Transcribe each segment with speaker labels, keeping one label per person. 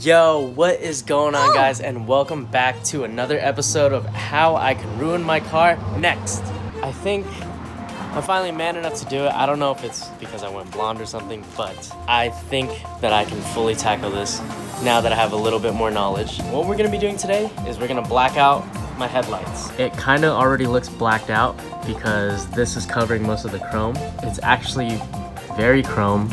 Speaker 1: Yo, what is going on, guys, and welcome back to another episode of How I Can Ruin My Car Next. I think I'm finally man enough to do it. I don't know if it's because I went blonde or something, but I think that I can fully tackle this now that I have a little bit more knowledge. What we're gonna be doing today is we're gonna black out my headlights. It kind of already looks blacked out because this is covering most of the chrome. It's actually very chrome.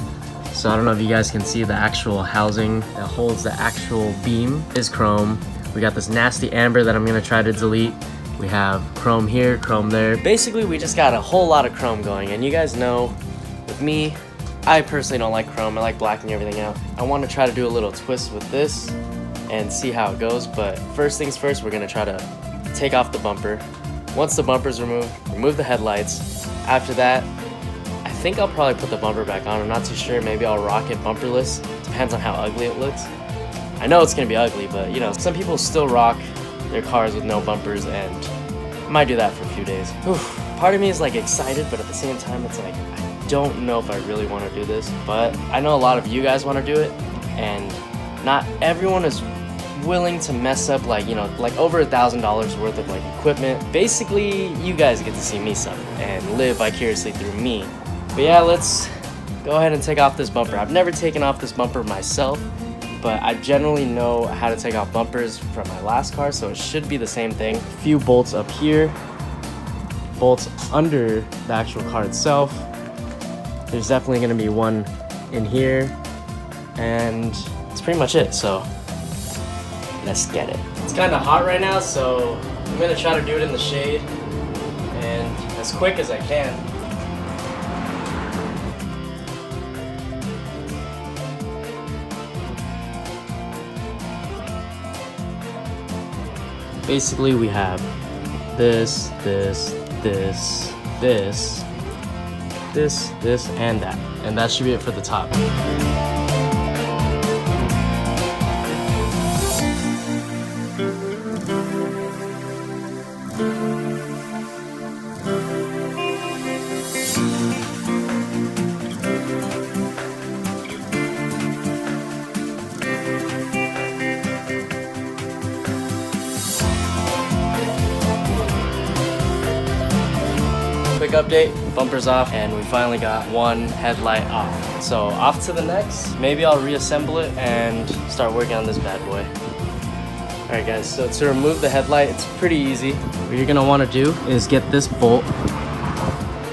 Speaker 1: So I don't know if you guys can see the actual housing that holds the actual beam is chrome. We got this nasty amber that I'm gonna try to delete. We have chrome here, chrome there. Basically, we just got a whole lot of chrome going. And you guys know, with me, I personally don't like chrome. I like blacking everything out. I want to try to do a little twist with this and see how it goes. But first things first, we're gonna try to take off the bumper. Once the bumper's removed, remove the headlights. After that, I think I'll probably put the bumper back on. I'm not too sure. Maybe I'll rock it bumperless. Depends on how ugly it looks. I know it's gonna be ugly, but you know, some people still rock their cars with no bumpers, and I might do that for a few days. Oof. Part of me is like excited, but at the same time, it's like, I don't know if I really want to do this, but I know a lot of you guys want to do it, and not everyone is willing to mess up like, you know, like over $1,000 worth of like equipment. Basically, you guys get to see me suffer and live vicariously through me. But yeah, let's go ahead and take off this bumper. I've never taken off this bumper myself, but I generally know how to take off bumpers from my last car, so it should be the same thing. A few bolts up here, bolts under the actual car itself. There's definitely gonna be one in here, and that's pretty much it, so let's get it. It's kinda hot right now, so I'm gonna try to do it in the shade and as quick as I can. Basically, we have this, and that. And that should be it for the top. Quick update, bumper's off, and we finally got one headlight off. So off to the next. Maybe I'll reassemble it and start working on this bad boy. All right guys, so to remove the headlight, it's pretty easy. What you're gonna wanna do is get this bolt,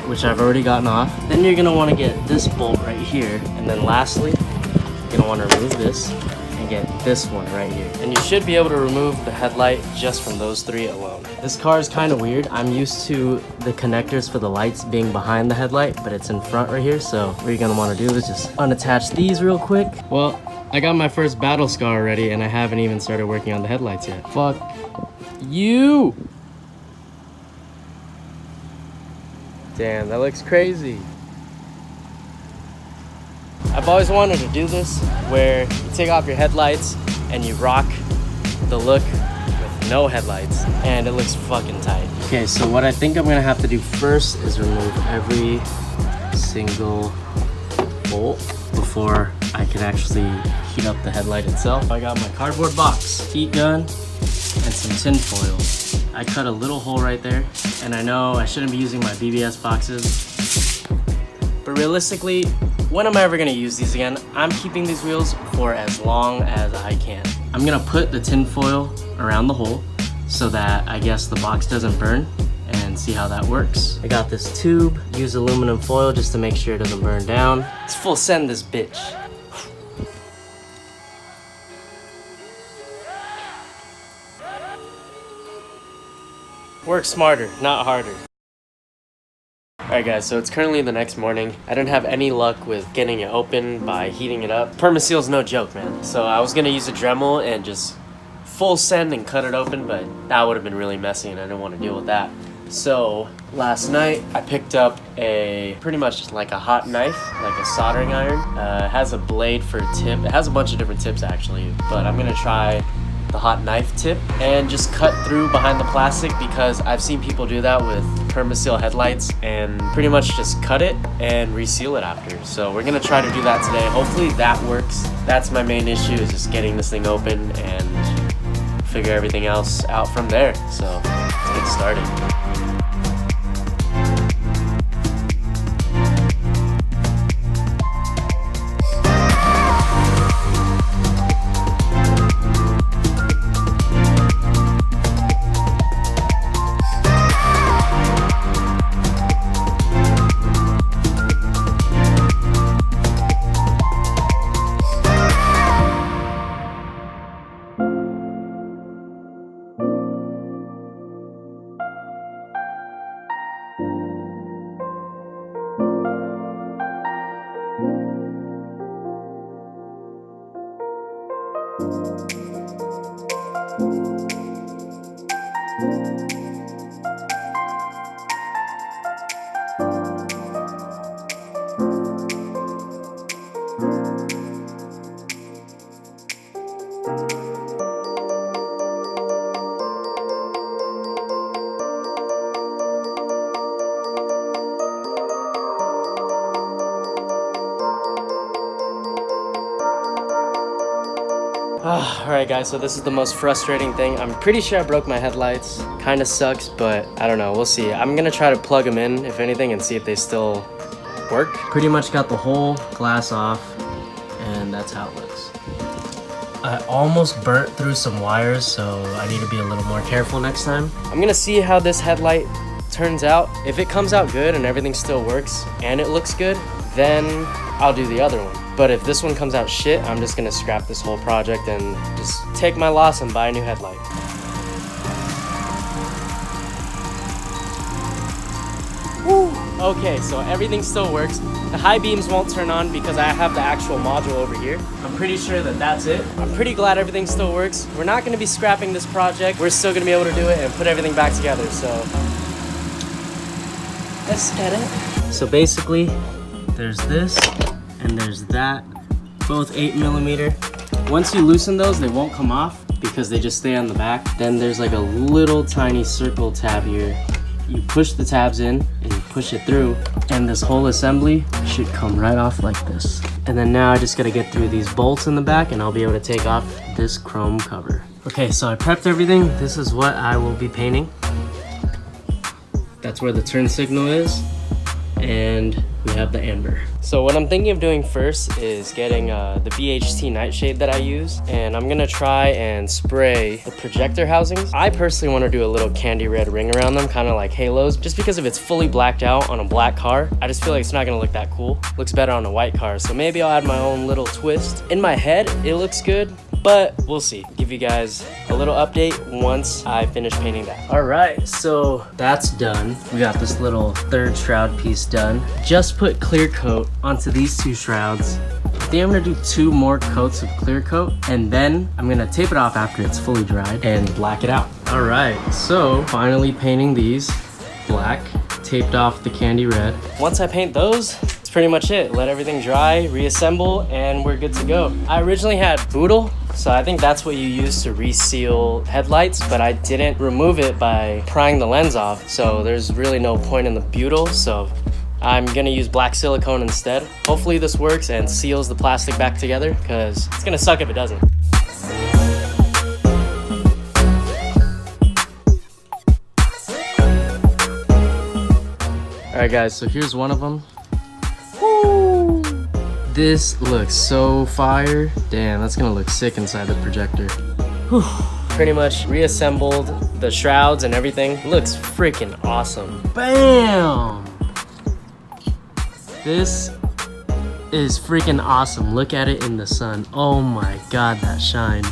Speaker 1: which I've already gotten off. Then you're gonna wanna get this bolt right here. And then lastly, you're gonna wanna remove this and get this one right here. And you should be able to remove the headlight just from those three alone. This car is kind of weird. I'm used to the connectors for the lights being behind the headlight, but it's in front right here. So what you're gonna wanna do is just unattach these real quick. Well, I got my first battle scar already, and I haven't even started working on the headlights yet. Fuck you! Damn, that looks crazy. I've always wanted to do this, where you take off your headlights and you rock the look with no headlights, and it looks fucking tight. Okay, so what I think I'm gonna have to do first is remove every single bolt before I can actually heat up the headlight itself. I got my cardboard box, heat gun, and some tin foil. I cut a little hole right there, and I know I shouldn't be using my BBS boxes, but realistically, when am I ever gonna use these again? I'm keeping these wheels for as long as I can. I'm gonna put the tin foil around the hole so that I guess the box doesn't burn, and see how that works. I got this tube, use aluminum foil just to make sure it doesn't burn down. Let's full send this bitch. Work smarter, not harder. Alright guys, so it's currently the next morning. I didn't have any luck with getting it open by heating it up. Permaseal's no joke, man. So I was gonna use a Dremel and just full send and cut it open, but that would have been really messy and I didn't want to deal with that. So last night I picked up a pretty much like a hot knife, like a soldering iron. It has a blade for a tip. It has a bunch of different tips actually, but I'm gonna try the hot knife tip and just cut through behind the plastic, because I've seen people do that with permaseal headlights and pretty much just cut it and reseal it after. So we're gonna try to do that today. Hopefully that works. That's my main issue, is just getting this thing open and figure everything else out from there. So let's get started. Alright guys, so this is the most frustrating thing. I'm pretty sure I broke my headlights. Kinda sucks, but I don't know, we'll see. I'm gonna try to plug them in, if anything, and see if they still work. Pretty much got the whole glass off, and that's how it looks. I almost burnt through some wires, so I need to be a little more careful next time. I'm gonna see how this headlight turns out. If it comes out good and everything still works and it looks good, then I'll do the other one. But if this one comes out shit, I'm just gonna scrap this whole project and just take my loss and buy a new headlight. Woo. Okay, so everything still works. The high beams won't turn on because I have the actual module over here. I'm pretty sure that that's it. I'm pretty glad everything still works. We're not gonna be scrapping this project. We're still gonna be able to do it and put everything back together, so let's get it. So basically, there's this and there's that, both 8mm. Once you loosen those, they won't come off because they just stay on the back. Then there's like a little tiny circle tab here. You push the tabs in and you push it through, and this whole assembly should come right off like this. And then now I just gotta get through these bolts in the back and I'll be able to take off this chrome cover. Okay, so I prepped everything. This is what I will be painting. That's where the turn signal is, and we have the amber. So what I'm thinking of doing first is getting the BHT nightshade that I use, and I'm gonna try and spray the projector housings. I personally want to do a little candy red ring around them, kind of like halos, just because if it's fully blacked out on a black car, I just feel like it's not gonna look that cool. Looks better on a white car, so maybe I'll add my own little twist. In my head, it looks good, but we'll see. Give you guys a little update once I finish painting that. All right, so that's done. We got this little third shroud piece done. Just put clear coat onto these two shrouds. I think I'm gonna do 2 more coats of clear coat, and then I'm gonna tape it off after it's fully dried and black it out. All right, so finally painting these black, taped off the candy red. Once I paint those, that's pretty much it. Let everything dry, reassemble, and we're good to go. I originally had boodle, so I think that's what you use to reseal headlights, but I didn't remove it by prying the lens off, so there's really no point in the butyl, so I'm gonna use black silicone instead. Hopefully this works and seals the plastic back together, because it's gonna suck if it doesn't. All right guys, so here's one of them. Woo! This looks so fire. Damn, that's gonna look sick inside the projector. Whew. Pretty much reassembled the shrouds and everything. Looks freaking awesome. Bam! This is freaking awesome. Look at it in the sun. Oh my God, that shine.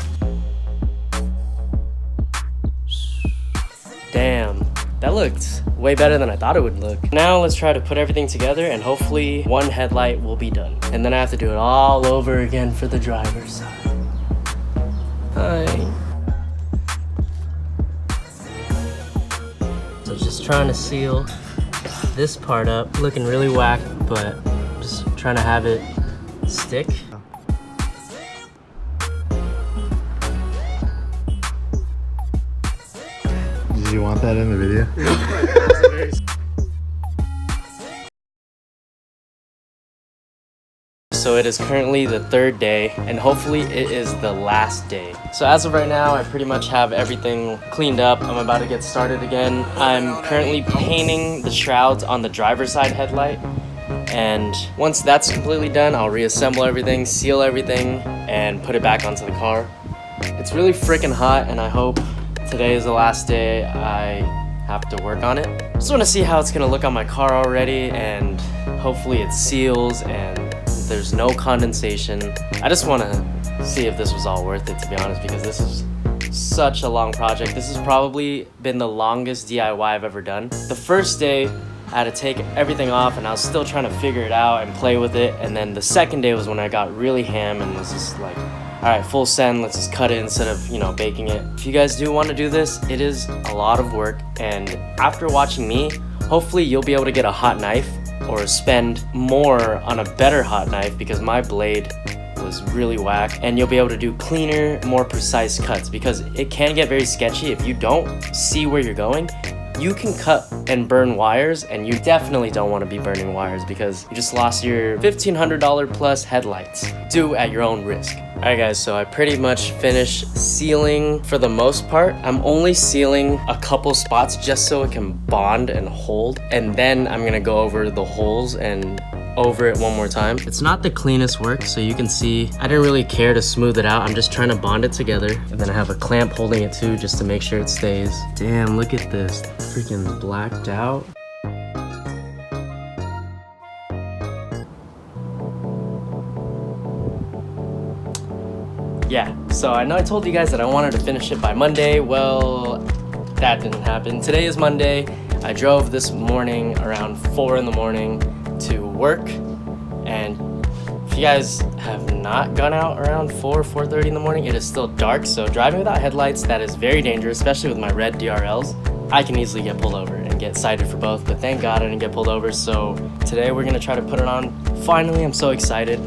Speaker 1: Damn. That looked way better than I thought it would look. Now let's try to put everything together and hopefully one headlight will be done. And then I have to do it all over again for the driver's side. Hi. So just trying to seal this part up. Looking really whack, but just trying to have it stick.
Speaker 2: Did you want that in the video?
Speaker 1: So it is currently the third day, and hopefully it is the last day. So as of right now, I pretty much have everything cleaned up. I'm about to get started again. I'm currently painting the shrouds on the driver's side headlight. And once that's completely done, I'll reassemble everything, seal everything, and put it back onto the car. It's really freaking hot, and I hope today is the last day I have to work on it. Just want to see how it's gonna look on my car already, and hopefully it seals and there's no condensation. I just want to see if this was all worth it, to be honest, because this is such a long project. This has probably been the longest DIY I've ever done. The first day, I had to take everything off and I was still trying to figure it out and play with it. And then the second day was when I got really ham and was just like, all right, full send, let's just cut it instead of, you know, baking it. If you guys do want to do this, it is a lot of work. And after watching me, hopefully you'll be able to get a hot knife or spend more on a better hot knife, because my blade was really whack, and you'll be able to do cleaner, more precise cuts, because it can get very sketchy if you don't see where you're going. You can cut and burn wires, and you definitely don't want to be burning wires because you just lost your $1,500 plus headlights. Do at your own risk. Alright guys, so I pretty much finished sealing for the most part. I'm only sealing a couple spots just so it can bond and hold, and then I'm gonna go over the holes and over it one more time. It's not the cleanest work, so you can see I didn't really care to smooth it out. I'm just trying to bond it together, and then I have a clamp holding it too just to make sure it stays. Damn, look at this, freaking blacked out. Yeah, so I know I told you guys that I wanted to finish it by Monday. Well, that didn't happen. Today is Monday. I drove this morning around 4 in the morning to work, and if you guys have not gone out around 4:30 in the morning, it is still dark, so driving without headlights, that is very dangerous, especially with my red DRLs. I can easily get pulled over and get cited for both, but thank God I didn't get pulled over. So today we're gonna try to put it on. Finally, I'm so excited.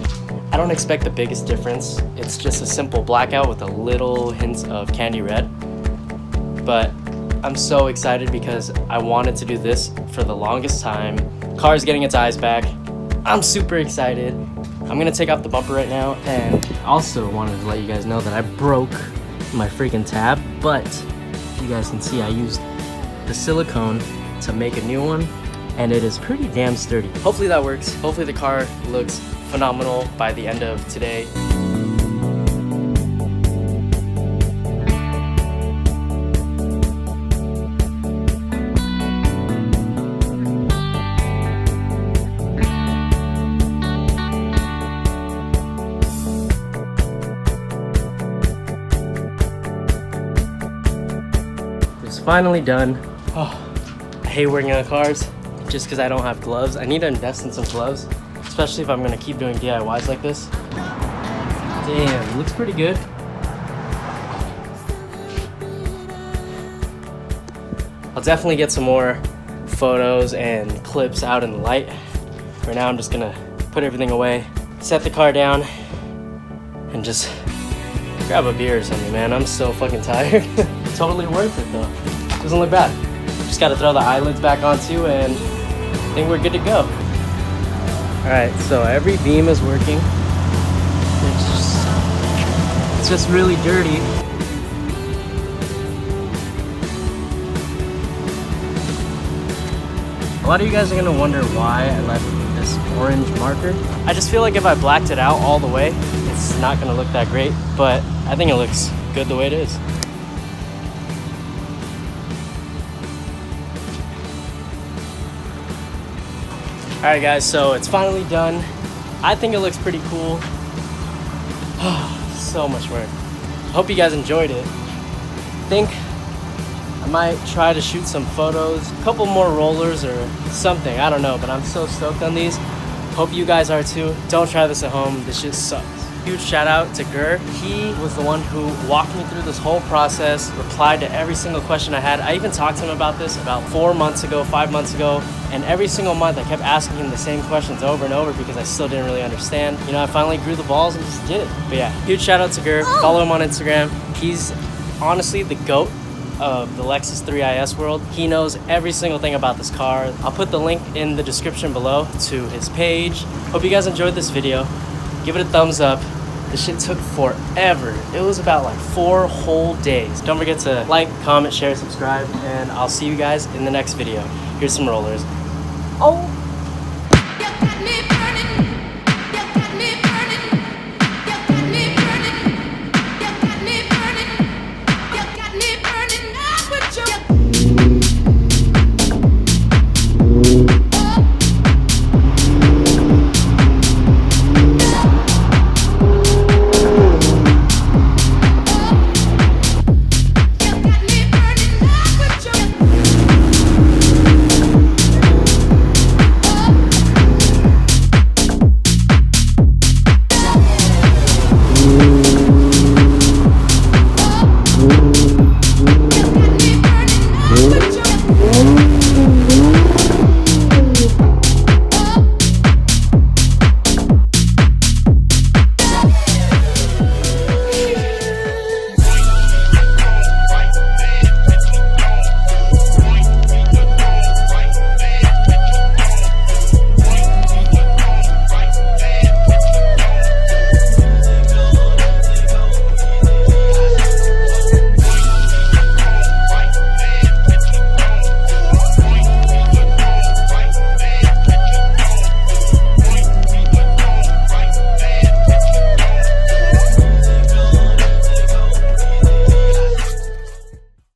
Speaker 1: I don't expect the biggest difference. It's just a simple blackout with a little hints of candy red, but I'm so excited because I wanted to do this for the longest time. Car's getting its eyes back. I'm super excited. I'm gonna take off the bumper right now, and also wanted to let you guys know that I broke my freaking tab, but you guys can see I used the silicone to make a new one, and it is pretty damn sturdy. Hopefully that works. Hopefully the car looks phenomenal by the end of today. It's finally done. Oh, I hate working on cars just because I don't have gloves. I need to invest in some gloves, especially if I'm gonna keep doing DIYs like this. Damn, it looks pretty good. I'll definitely get some more photos and clips out in the light. Right now I'm just gonna put everything away, set the car down, and just grab a beer or something, man. I'm so fucking tired. Totally worth it though. Doesn't look bad. Just gotta throw the eyelids back on too, and I think we're good to go. Alright, so every beam is working. It's just really dirty. A lot of you guys are gonna wonder why I left this orange marker. I just feel like if I blacked it out all the way, it's not gonna look that great, but I think it looks good the way it is. Alright guys, so it's finally done. I think it looks pretty cool. So much work. Hope you guys enjoyed it. I think I might try to shoot some photos, a couple more rollers or something, I don't know, but I'm so stoked on these. Hope you guys are too. Don't try this at home, this shit sucks. Huge shout out to Ger. He was the one who walked me through this whole process, replied to every single question I had. I even talked to him about this about 4 months ago, 5 months ago, and every single month I kept asking him the same questions over and over because I still didn't really understand. You know, I finally grew the balls and just did it. But yeah, huge shout out to Ger. Follow him on Instagram. He's honestly the GOAT of the Lexus 3IS world. He knows every single thing about this car. I'll put the link in the description below to his page. Hope you guys enjoyed this video. Give it a thumbs up. This shit took forever. It was about like 4 whole days. Don't forget to like, comment, share, subscribe, and I'll see you guys in the next video. Here's some rollers. Oh!